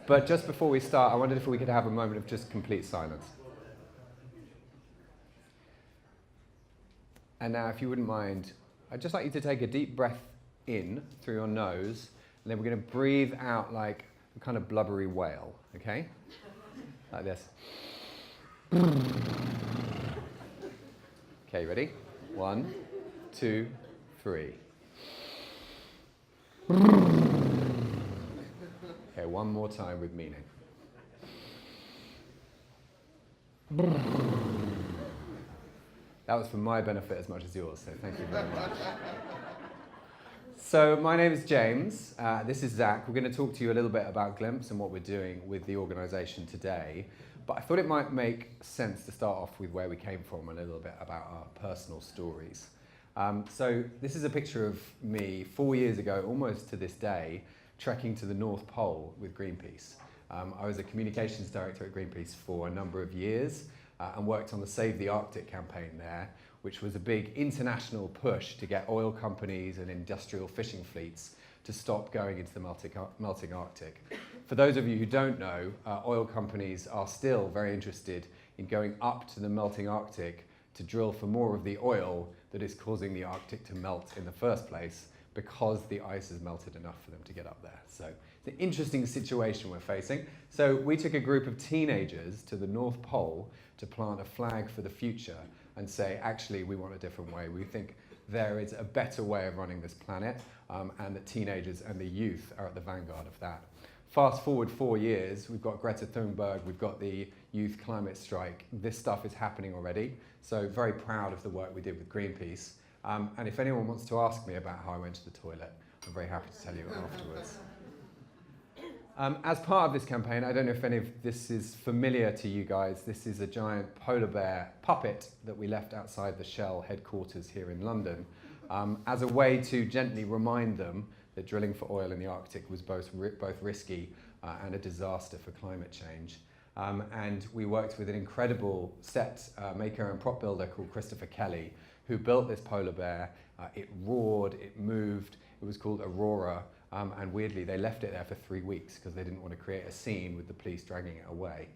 But just before we start, I wondered if we could have a moment of just complete silence. And now, if you wouldn't mind, I'd just like you to take a deep breath in through your nose, and then we're going to breathe out like a kind of blubbery whale, okay? Like this. Okay, ready? 1, 2, 3. Okay, one more time with meaning. That was for my benefit as much as yours, so thank you very much. So my name is James. This is Zach. We're going to talk to you a little bit about Glimpse and what we're doing with the organisation today. But I thought it might make sense to start off with where we came from, a little bit about our personal stories. So this is a picture of me 4 years ago, almost to this day, trekking to the North Pole with Greenpeace. I was a communications director at Greenpeace for a number of years and worked on the Save the Arctic campaign there, which was a big international push to get oil companies and industrial fishing fleets to stop going into the melting Arctic. For those of you who don't know, oil companies are still very interested in going up to the melting Arctic to drill for more of the oil that is causing the Arctic to melt in the first place, because the ice has melted enough for them to get up there. So it's an interesting situation we're facing. So we took a group of teenagers to the North Pole to plant a flag for the future and say, actually, we want a different way. We think there is a better way of running this planet, and that teenagers and the youth are at the vanguard of that. Fast forward 4 years, we've got Greta Thunberg, we've got the youth climate strike. This stuff is happening already. So very proud of the work we did with Greenpeace. And if anyone wants to ask me about how I went to the toilet, I'm very happy to tell you afterwards. As part of this campaign, I don't know if any of this is familiar to you guys, this is a giant polar bear puppet that we left outside the Shell headquarters here in London, as a way to gently remind them that drilling for oil in the Arctic was both risky and a disaster for climate change. And we worked with an incredible set maker and prop builder called Christopher Kelly, who built this polar bear. It roared, it moved, it was called Aurora, and weirdly they left it there for 3 weeks because they didn't want to create a scene with the police dragging it away.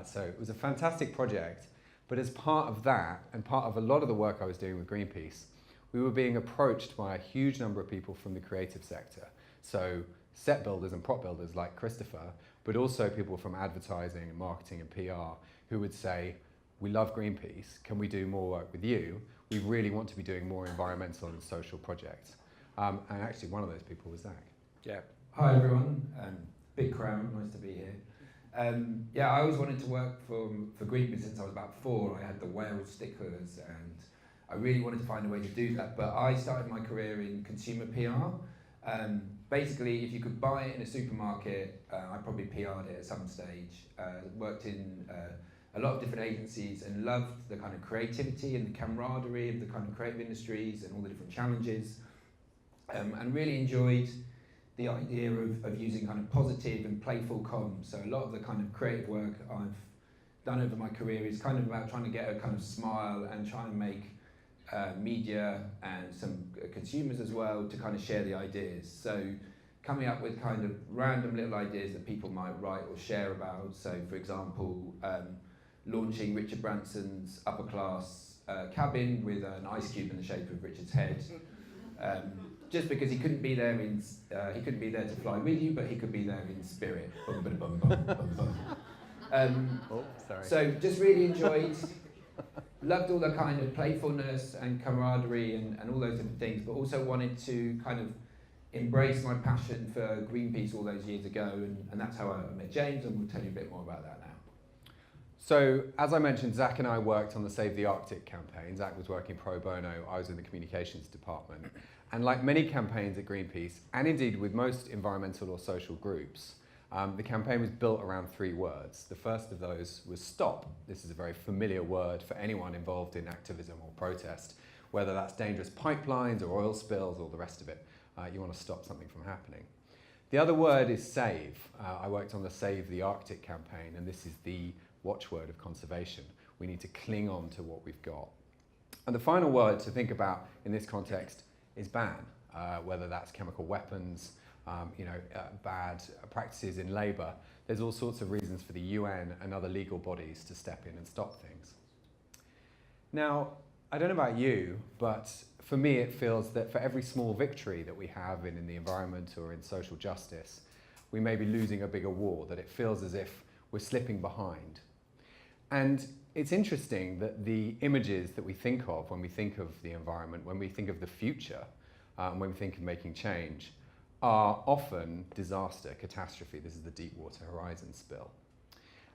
So it was a fantastic project, but as part of that, and part of a lot of the work I was doing with Greenpeace, we were being approached by a huge number of people from the creative sector. So set builders and prop builders like Christopher, but also people from advertising and marketing and PR who would say, we love Greenpeace, can we do more work with you? We really want to be doing more environmental and social projects. And actually one of those people was Zach. Yeah. Hi everyone, big crowd, nice to be here. Yeah, I always wanted to work for Greenpeace since I was about 4. I had the whale stickers and I really wanted to find a way to do that, but I started my career in consumer PR. Basically, if you could buy it in a supermarket, I probably PR'd it at some stage. Worked in a lot of different agencies and loved the kind of creativity and the camaraderie of the kind of creative industries and all the different challenges, and really enjoyed the idea of using kind of positive and playful comms. So a lot of the kind of creative work I've done over my career is kind of about trying to get a kind of smile and try and make media and some consumers as well to kind of share the ideas. So coming up with kind of random little ideas that people might write or share about. So for example, launching Richard Branson's upper class cabin with an ice cube in the shape of Richard's head. Just because he couldn't be there to fly with you, but he could be there in spirit. Bum, bum, bum, bum, bum, bum. So just really enjoyed, loved all the kind of playfulness and camaraderie and all those different things, but also wanted to kind of embrace my passion for Greenpeace all those years ago, and that's how I met James, and we'll tell you a bit more about that now. So, as I mentioned, Zach and I worked on the Save the Arctic campaign. Zach was working pro bono, I was in the communications department. And like many campaigns at Greenpeace, and indeed with most environmental or social groups, the campaign was built around 3 words. The first of those was stop. This is a very familiar word for anyone involved in activism or protest, whether that's dangerous pipelines or oil spills or the rest of it. You want to stop something from happening. The other word is save. I worked on the Save the Arctic campaign, and this is the watchword of conservation. We need to cling on to what we've got. And the final word to think about in this context is ban, whether that's chemical weapons bad practices in labour. There's all sorts of reasons for the UN and other legal bodies to step in and stop things. Now, I don't know about you, but for me it feels that for every small victory that we have in the environment or in social justice, we may be losing a bigger war, that it feels as if we're slipping behind. And it's interesting that the images that we think of when we think of the environment, when we think of the future, when we think of making change, are often disaster, catastrophe. This is the Deepwater Horizon spill.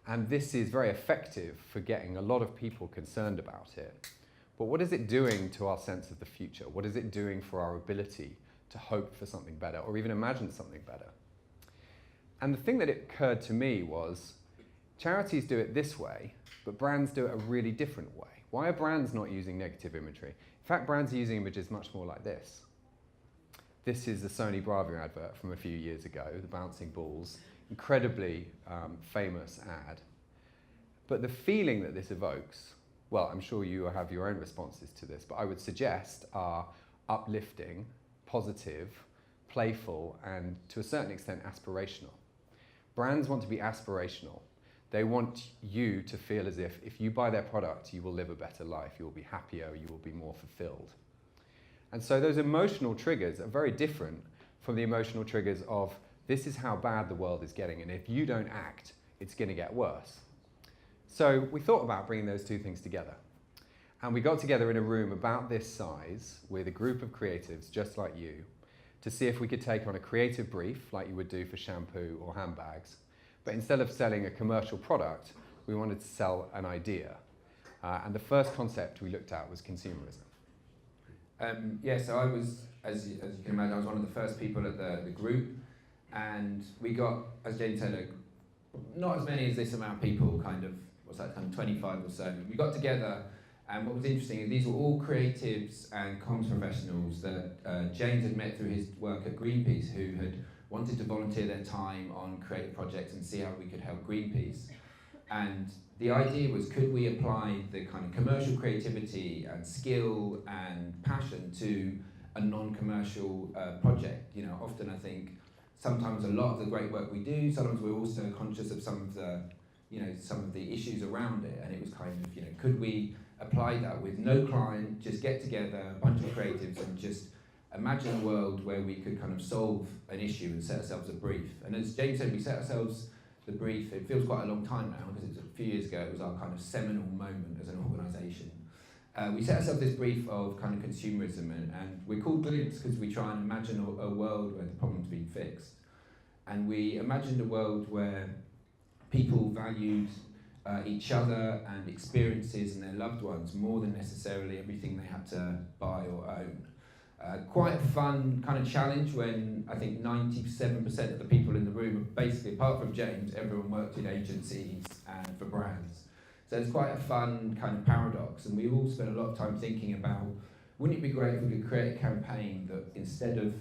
And this is very effective for getting a lot of people concerned about it. But what is it doing to our sense of the future? What is it doing for our ability to hope for something better or even imagine something better? And the thing that occurred to me was charities do it this way, but brands do it a really different way. Why are brands not using negative imagery? In fact, brands are using images much more like this. This is the Sony Bravo advert from a few years ago, the bouncing balls, incredibly famous ad. But the feeling that this evokes, well, I'm sure you have your own responses to this, but I would suggest are uplifting, positive, playful, and to a certain extent aspirational. Brands want to be aspirational. They want you to feel as if you buy their product, you will live a better life, you will be happier, you will be more fulfilled. And so those emotional triggers are very different from the emotional triggers of this is how bad the world is getting, and if you don't act, it's going to get worse. So we thought about bringing those two things together. And we got together in a room about this size with a group of creatives just like you to see if we could take on a creative brief like you would do for shampoo or handbags. But instead of selling a commercial product, we wanted to sell an idea. And the first concept we looked at was consumerism. So I was, as you can imagine, I was one of the first people at the group, and we got, as Jane said, not as many as this amount of people, kind of 25 or so. We got together, and what was interesting is these were all creatives and comms professionals that James had met through his work at Greenpeace, who had wanted to volunteer their time on creative projects and see how we could help Greenpeace. And the idea was, could we apply the kind of commercial creativity and skill and passion to a non-commercial project? You know, often I think sometimes a lot of the great work we do, sometimes we're also conscious of some of the issues around it, and it was kind of, could we apply that with no client, just get together a bunch of creatives and just imagine a world where we could kind of solve an issue and set ourselves a brief. And as James said, we set ourselves the brief. It feels quite a long time now because it was a few years ago. It was our kind of seminal moment as an organisation. We set ourselves this brief of kind of consumerism, and we're called Glimpse because we try and imagine a world where the problem's been fixed. And we imagined a world where people valued each other and experiences and their loved ones more than necessarily everything they had to buy or own. Quite a fun kind of challenge when I think 97% of the people in the room, basically apart from James, everyone worked in agencies and for brands. So it's quite a fun kind of paradox, and we all spent a lot of time thinking about, wouldn't it be great if we could create a campaign that instead of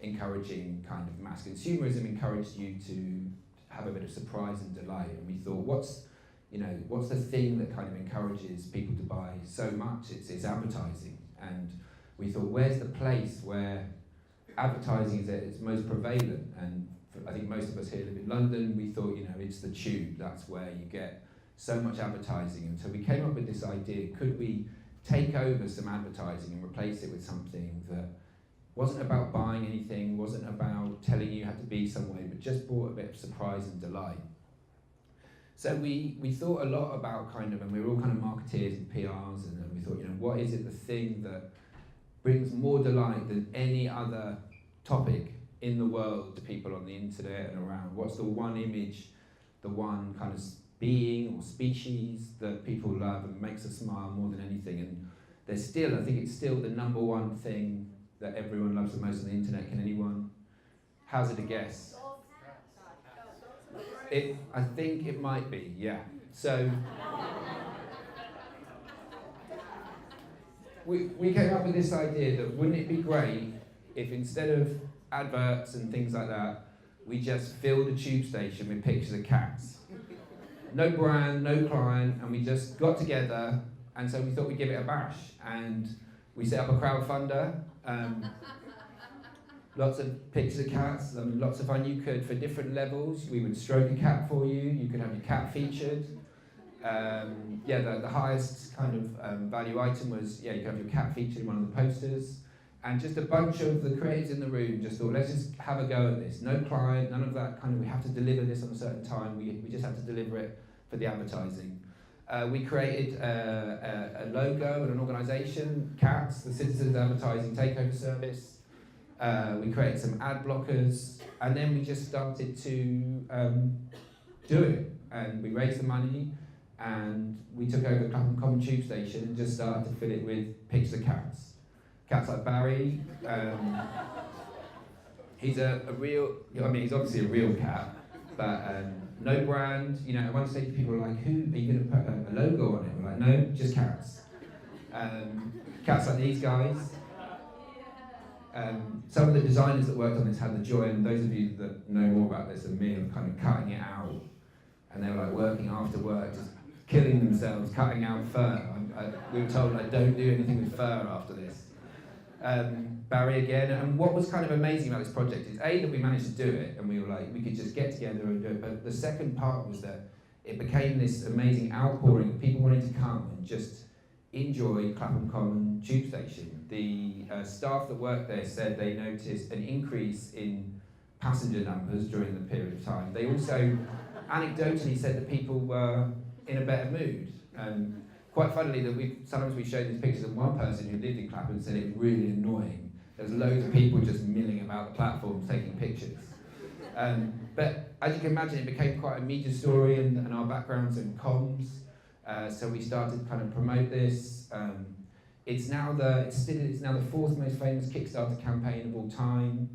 encouraging kind of mass consumerism, encouraged you to have a bit of surprise and delight. And we thought, what's the thing that kind of encourages people to buy so much? It's advertising. And we thought, where's the place where advertising is at its most prevalent? And I think most of us here live in London. We thought, it's the tube. That's where you get so much advertising. And so we came up with this idea, could we take over some advertising and replace it with something that wasn't about buying anything, wasn't about telling you how to be some way, but just brought a bit of surprise and delight. So we thought a lot about and we were all kind of marketeers and PRs, and we thought, what is it, the thing that brings more delight than any other topic in the world to people on the internet and around? What's the one image, the one kind of being or species that people love and makes us smile more than anything? And I think it's still the number one thing that everyone loves the most on the internet. Can anyone hazard a guess? I think it might be, yeah. So we came up with this idea that wouldn't it be great if instead of adverts and things like that, we just filled a tube station with pictures of cats. No brand, no client, and we just got together, and so we thought we'd give it a bash. And we set up a crowdfunder. Lots of pictures of cats, lots of fun. You could, for different levels, we would stroke a cat for you. You could have your cat featured. The highest kind of value item was, you could have your cat featured in one of the posters. And just a bunch of the creators in the room just thought, let's just have a go at this. No client, none of that kind of, we have to deliver this on a certain time. We just have to deliver it for the advertising. We created a logo and an organisation, CATS, the Citizens Advertising Takeover Service. We created some ad blockers, and then we just started to do it. And we raised the money, and we took over the Clapham Common Tube Station and just started to fill it with pictures of cats. Cats like Barry. He's a real, he's obviously a real cat, but no brand. At one stage people were like, who, are you going to put a logo on it? We're like, no, just cats. Cats like these guys. Some of the designers that worked on this had the joy, and those of you that know more about this than me, of kind of cutting it out. And they were like working after work, just killing themselves, cutting out fur. We were told, like, don't do anything with fur after this. Barry again, and what was kind of amazing about this project is that we managed to do it, and we were like, we could just get together and do it, but the second part was that it became this amazing outpouring of people wanting to come and just enjoy Clapham Common Tube Station. The staff that worked there said they noticed an increase in passenger numbers during the period of time. They also anecdotally said that people were in a better mood. Quite funnily, that sometimes we showed these pictures of one person who lived in Clapham and said it was really annoying. There was loads of people just milling about the platforms taking pictures. But as you can imagine, it became quite a media story, and our backgrounds in comms. So we started to kind of promote this. It's now the fourth most famous Kickstarter campaign of all time,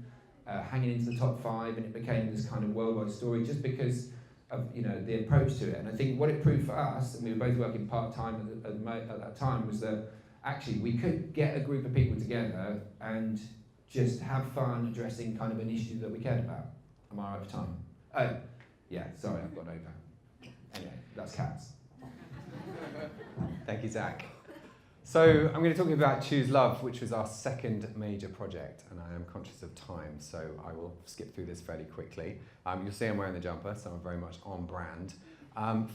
hanging into the top 5, and it became this kind of worldwide story just because of the approach to it. And I think what it proved for us, and we were both working part-time at that time, was that actually we could get a group of people together and just have fun addressing kind of an issue that we cared about. Am I right for time? Oh, yeah, sorry, I've got over. Anyway, that's cats. Thank you, Zach. So I'm going to talk about Choose Love, which was our second major project, and I am conscious of time, so I will skip through this fairly quickly. You'll see I'm wearing the jumper, so I'm very much on brand.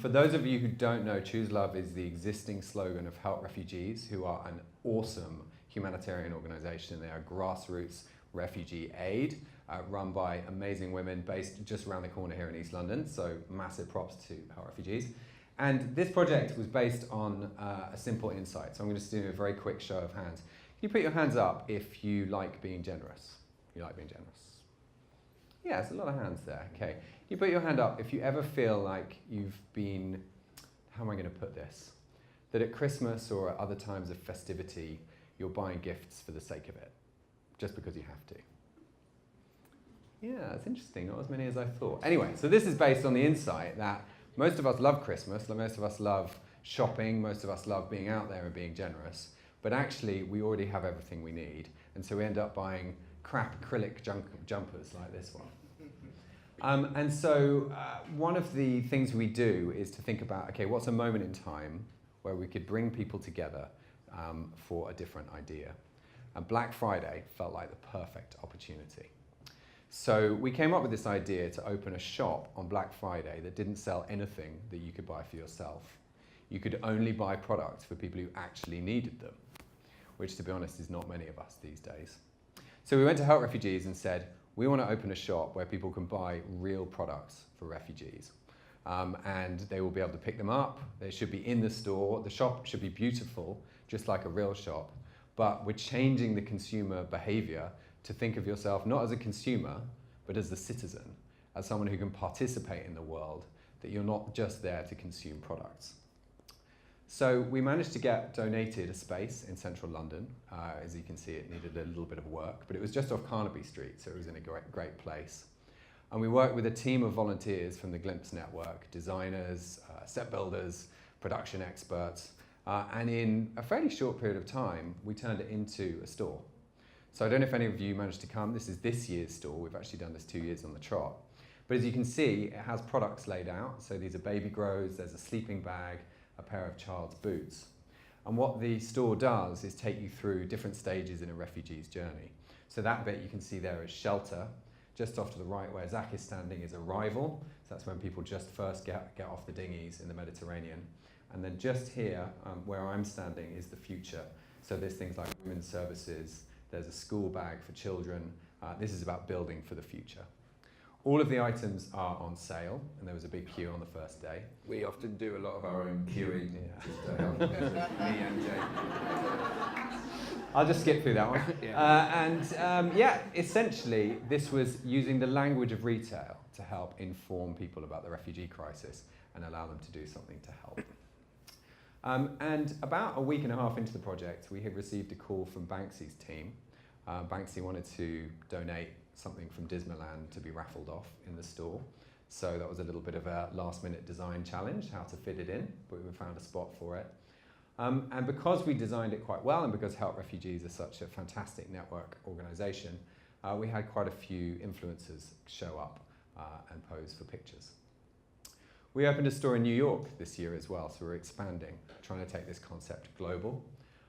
For those of you who don't know, Choose Love is the existing slogan of Help Refugees, who are an awesome humanitarian organisation. They are grassroots refugee aid, run by amazing women based just around the corner here in East London, so massive props to Help Refugees. And this project was based on a simple insight. So I'm going to do a very quick show of hands. Can you put your hands up if you like being generous? You like being generous? Yeah, there's a lot of hands there. Okay. You put your hand up if you ever feel like you've been, how am I going to put this? That at Christmas or at other times of festivity, you're buying gifts for the sake of it, just because you have to. Yeah, it's interesting. Not as many as I thought. Anyway, so this is based on the insight that most of us love Christmas, most of us love shopping, most of us love being out there and being generous, but actually we already have everything we need, and so we end up buying crap acrylic jumpers like this one. And so one of the things we do is to think about, okay, what's a moment in time where we could bring people together for a different idea? And Black Friday felt like the perfect opportunity. So we came up with this idea to open a shop on Black Friday that didn't sell anything that you could buy for yourself. You could only buy products for people who actually needed them, which, to be honest, is not many of us these days. So we went to Help Refugees and said, we want to open a shop where people can buy real products for refugees. And they will be able to pick them up. They should be in the store. The shop should be beautiful, just like a real shop. But we're changing the consumer behavior to think of yourself not as a consumer, but as a citizen, as someone who can participate in the world, that you're not just there to consume products. So we managed to get donated a space in central London. As you can see, it needed a little bit of work, but it was just off Carnaby Street, so it was in a great place. And we worked with a team of volunteers from the Glimpse Network, designers, set builders, production experts, and in a fairly short period of time, we turned it into a store. So I don't know if any of you managed to come. This is this year's store. We've actually done this 2 years on the trot. But as you can see, it has products laid out. So these are baby grows, there's a sleeping bag, a pair of child's boots. And what the store does is take you through different stages in a refugee's journey. So that bit you can see there is shelter. Just off to the right where Zach is standing is arrival. So that's when people just first get off the dinghies in the Mediterranean. And then just here, where I'm standing, is the future. So there's things like women's services, there's a school bag for children. This is about building for the future. All of the items are on sale, and there was a big queue on the first day. We often do a lot of our own queuing, Yeah. just to help me and Jay. I'll just skip through that one. Yeah. Essentially, this was using the language of retail to help inform people about the refugee crisis and allow them to do something to help. And about a week and a half into the project, we had received a call from Banksy's team. Banksy wanted to donate something from Disneyland to be raffled off in the store. So that was a little bit of a last-minute design challenge, how to fit it in, but we found a spot for it. And because we designed it quite well, and because Help Refugees is such a fantastic network organisation, we had quite a few influencers show up and pose for pictures. We opened a store in New York this year as well, so we're expanding, trying to take this concept global.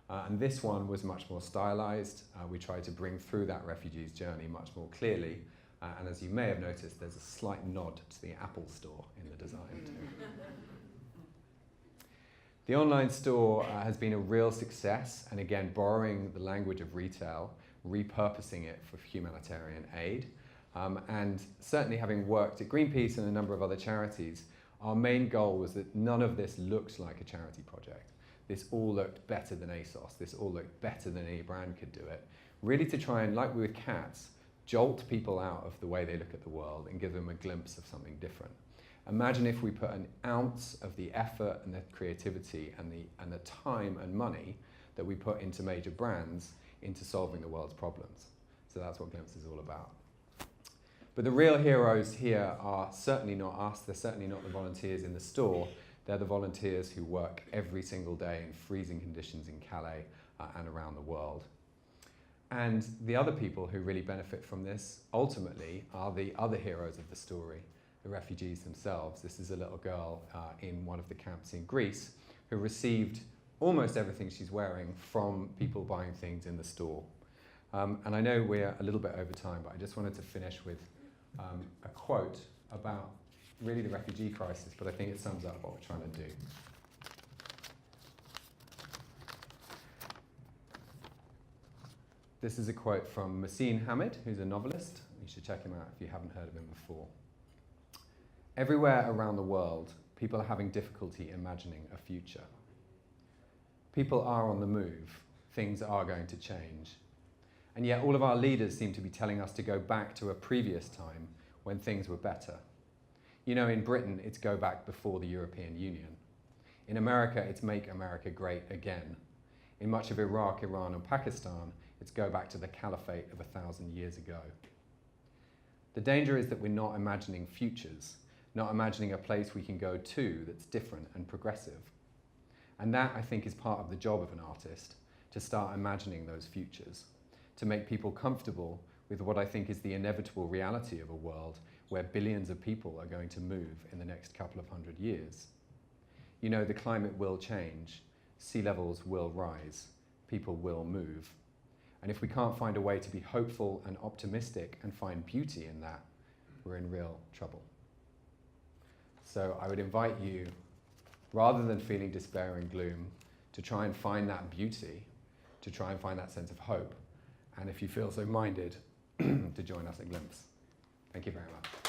And this one was much more stylized. We tried to bring through that refugee's journey much more clearly. And as you may have noticed, there's a slight nod to the Apple store in the design too. The online store has been a real success, and again, borrowing the language of retail, repurposing it for humanitarian aid. And certainly having worked at Greenpeace and a number of other charities, our main goal was that none of this looked like a charity project. This all looked better than ASOS. This all looked better than any brand could do it. Really to try and, like with cats, jolt people out of the way they look at the world and give them a glimpse of something different. Imagine if we put an ounce of the effort and the creativity and the time and money that we put into major brands into solving the world's problems. So that's what Glimpse is all about. But the real heroes here are certainly not us. They're certainly not the volunteers in the store. They're the volunteers who work every single day in freezing conditions in Calais and around the world. And the other people who really benefit from this, ultimately, are the other heroes of the story, the refugees themselves. This is a little girl in one of the camps in Greece who received almost everything she's wearing from people buying things in the store. And I know we're a little bit over time, but I just wanted to finish with a quote about really the refugee crisis, but I think it sums up what we're trying to do. This is a quote from Mateen Hamid, who's a novelist. You should check him out if you haven't heard of him before. Everywhere around the world, people are having difficulty imagining a future. People are on the move. Things are going to change. And yet all of our leaders seem to be telling us to go back to a previous time when things were better. You know, in Britain, it's go back before the European Union. In America, it's make America great again. In much of Iraq, Iran, and Pakistan, it's go back to the caliphate of 1,000 years ago. The danger is that we're not imagining futures, not imagining a place we can go to that's different and progressive. And that, I think, is part of the job of an artist, to start imagining those futures, to make people comfortable with what I think is the inevitable reality of a world where billions of people are going to move in the next couple of 100 years. You know, the climate will change, sea levels will rise, people will move. And if we can't find a way to be hopeful and optimistic and find beauty in that, we're in real trouble. So I would invite you, rather than feeling despair and gloom, to try and find that beauty, to try and find that sense of hope. And if you feel so minded, to join us at Glimpse. Thank you very much.